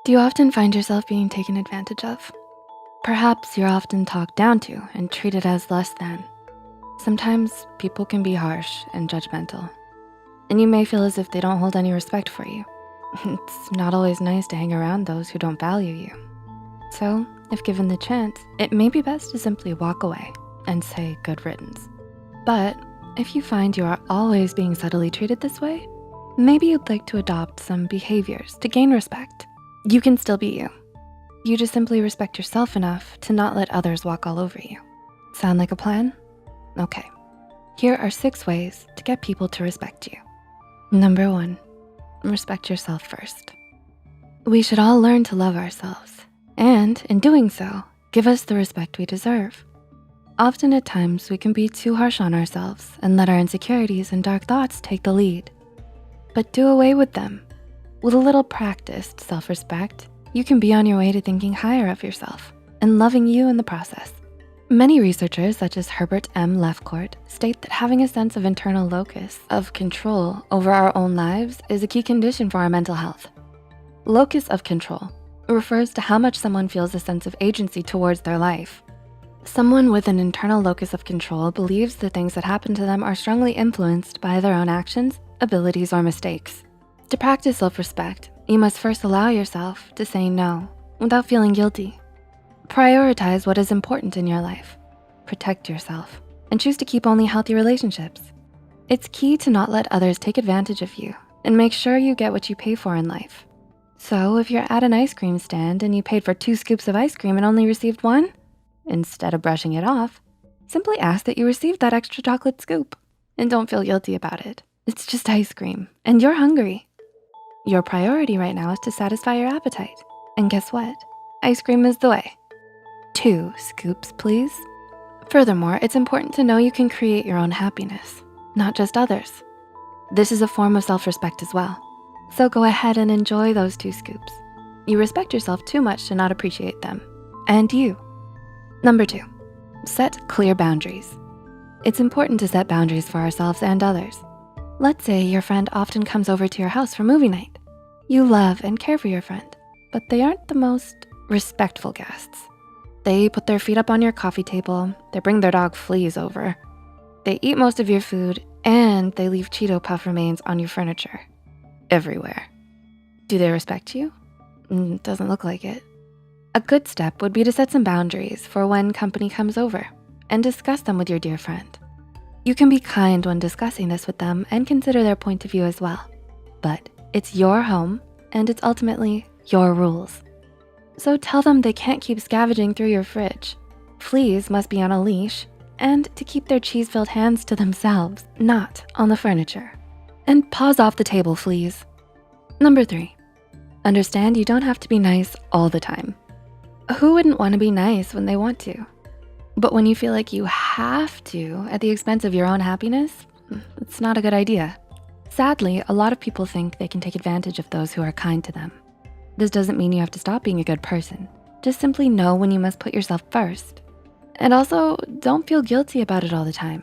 Do you often find yourself being taken advantage of? Perhaps you're often talked down to and treated as less than. Sometimes people can be harsh and judgmental, and you may feel as if they don't hold any respect for you. It's not always nice to hang around those who don't value you. So, if given the chance, it may be best to simply walk away and say good riddance. But if you find you are always being subtly treated this way, maybe you'd like to adopt some behaviors to gain respect. You can still be you. You just simply respect yourself enough to not let others walk all over you. Sound like a plan? Okay. Here are 6 ways to get people to respect you. Number 1, respect yourself first. We should all learn to love ourselves, and in doing so, give us the respect we deserve. Often at times, we can be too harsh on ourselves and let our insecurities and dark thoughts take the lead. But do away with them. With a little practiced self-respect, you can be on your way to thinking higher of yourself and loving you in the process. Many researchers, such as Herbert M. Lefcourt, state that having a sense of internal locus of control over our own lives is a key condition for our mental health. Locus of control refers to how much someone feels a sense of agency towards their life. Someone with an internal locus of control believes the things that happen to them are strongly influenced by their own actions, abilities, or mistakes. To practice self-respect, you must first allow yourself to say no without feeling guilty. Prioritize what is important in your life. Protect yourself and choose to keep only healthy relationships. It's key to not let others take advantage of you and make sure you get what you pay for in life. So if you're at an ice cream stand and you paid for 2 scoops of ice cream and only received 1, instead of brushing it off, simply ask that you received that extra chocolate scoop and don't feel guilty about it. It's just ice cream and you're hungry. Your priority right now is to satisfy your appetite. And guess what? Ice cream is the way. 2 scoops, please. Furthermore, it's important to know you can create your own happiness, not just others. This is a form of self-respect as well. So go ahead and enjoy those 2 scoops. You respect yourself too much to not appreciate them, and you. Number 2, set clear boundaries. It's important to set boundaries for ourselves and others. Let's say your friend often comes over to your house for movie night. You love and care for your friend, but they aren't the most respectful guests. They put their feet up on your coffee table, they bring their dog Fleas over, they eat most of your food, and they leave Cheeto Puff remains on your furniture, everywhere. Do they respect you? Doesn't look like it. A good step would be to set some boundaries for when company comes over and discuss them with your dear friend. You can be kind when discussing this with them and consider their point of view as well. But it's your home and it's ultimately your rules. So tell them they can't keep scavenging through your fridge. Fleas must be on a leash and to keep their cheese-filled hands to themselves, not on the furniture. And paws off the table, Fleas. Number 3, understand you don't have to be nice all the time. Who wouldn't wanna be nice when they want to? But when you feel like you have to at the expense of your own happiness, it's not a good idea. Sadly, a lot of people think they can take advantage of those who are kind to them. This doesn't mean you have to stop being a good person. Just simply know when you must put yourself first. And also, don't feel guilty about it all the time.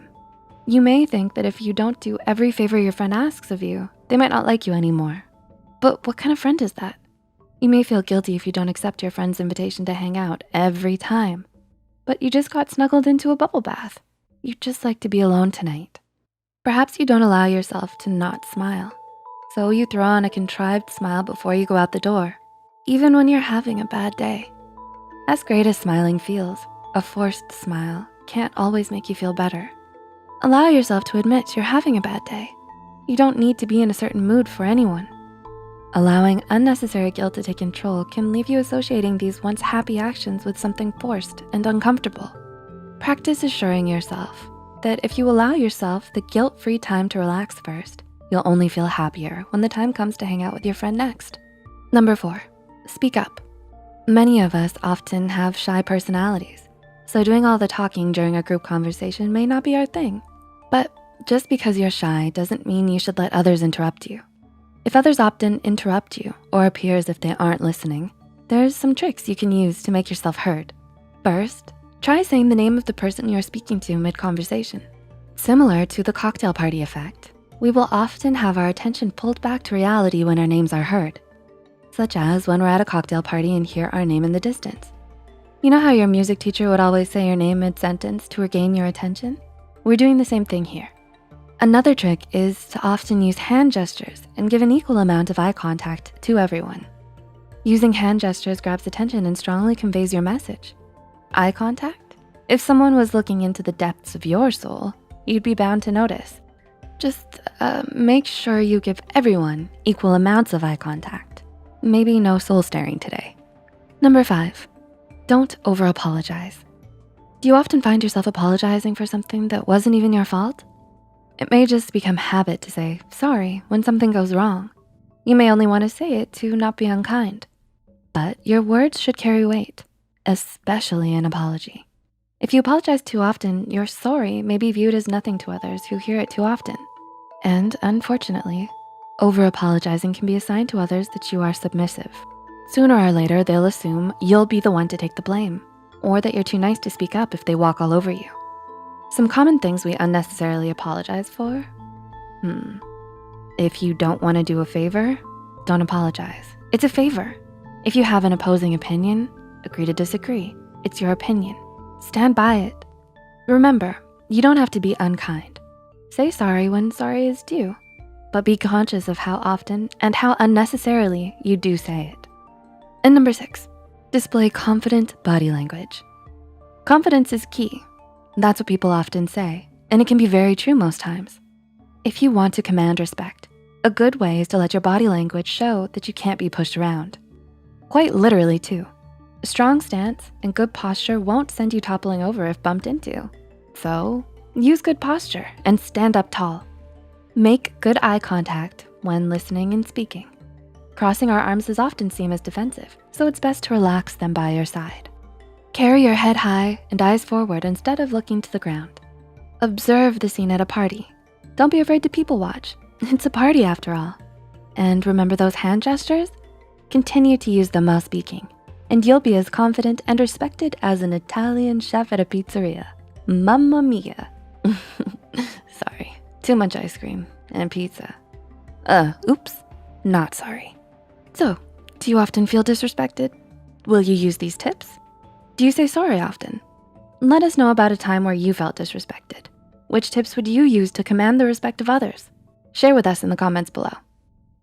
You may think that if you don't do every favor your friend asks of you, they might not like you anymore. But what kind of friend is that? You may feel guilty if you don't accept your friend's invitation to hang out every time. But you just got snuggled into a bubble bath. You'd just like to be alone tonight. Perhaps you don't allow yourself to not smile. So you throw on a contrived smile before you go out the door, even when you're having a bad day. As great as smiling feels, a forced smile can't always make you feel better. Allow yourself to admit you're having a bad day. You don't need to be in a certain mood for anyone. Allowing unnecessary guilt to take control can leave you associating these once happy actions with something forced and uncomfortable. Practice assuring yourself that if you allow yourself the guilt-free time to relax first, you'll only feel happier when the time comes to hang out with your friend next. Number 4, speak up. Many of us often have shy personalities, so doing all the talking during a group conversation may not be our thing. But just because you're shy doesn't mean you should let others interrupt you. If others often interrupt you or appear as if they aren't listening, there's some tricks you can use to make yourself heard. First, try saying the name of the person you're speaking to mid-conversation. Similar to the cocktail party effect, we will often have our attention pulled back to reality when our names are heard. such as when we're at a cocktail party and hear our name in the distance. You know how your music teacher would always say your name mid-sentence to regain your attention? We're doing the same thing here. Another trick is to often use hand gestures and give an equal amount of eye contact to everyone. Using hand gestures grabs attention and strongly conveys your message. Eye contact? If someone was looking into the depths of your soul, you'd be bound to notice. Just make sure you give everyone equal amounts of eye contact. Maybe no soul staring today. Number 5, don't over-apologize. Do you often find yourself apologizing for something that wasn't even your fault? It may just become habit to say sorry when something goes wrong. You may only want to say it to not be unkind, but your words should carry weight, especially an apology. If you apologize too often, your sorry may be viewed as nothing to others who hear it too often. And unfortunately, over-apologizing can be a sign to others that you are submissive. Sooner or later, they'll assume you'll be the one to take the blame, or that you're too nice to speak up if they walk all over you. Some common things we unnecessarily apologize for. If you don't wanna do a favor, don't apologize. It's a favor. If you have an opposing opinion, agree to disagree. It's your opinion. Stand by it. Remember, you don't have to be unkind. Say sorry when sorry is due, but be conscious of how often and how unnecessarily you do say it. And number 6, display confident body language. Confidence is key. That's what people often say, and it can be very true most times. If you want to command respect, a good way is to let your body language show that you can't be pushed around. Quite literally too. A strong stance and good posture won't send you toppling over if bumped into. So use good posture and stand up tall. Make good eye contact when listening and speaking. Crossing our arms is often seen as defensive, so it's best to relax them by your side. Carry your head high and eyes forward instead of looking to the ground. Observe the scene at a party. Don't be afraid to people watch. It's a party after all. And remember those hand gestures? Continue to use them while speaking, and you'll be as confident and respected as an Italian chef at a pizzeria. Mamma mia. Sorry, too much ice cream and pizza. Oops, not sorry. So, do you often feel disrespected? Will you use these tips? Do you say sorry often? Let us know about a time where you felt disrespected. Which tips would you use to command the respect of others? Share with us in the comments below.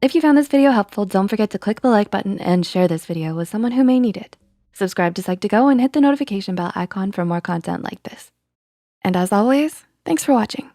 If you found this video helpful, don't forget to click the like button and share this video with someone who may need it. Subscribe to Psych2Go and hit the notification bell icon for more content like this. And as always, thanks for watching.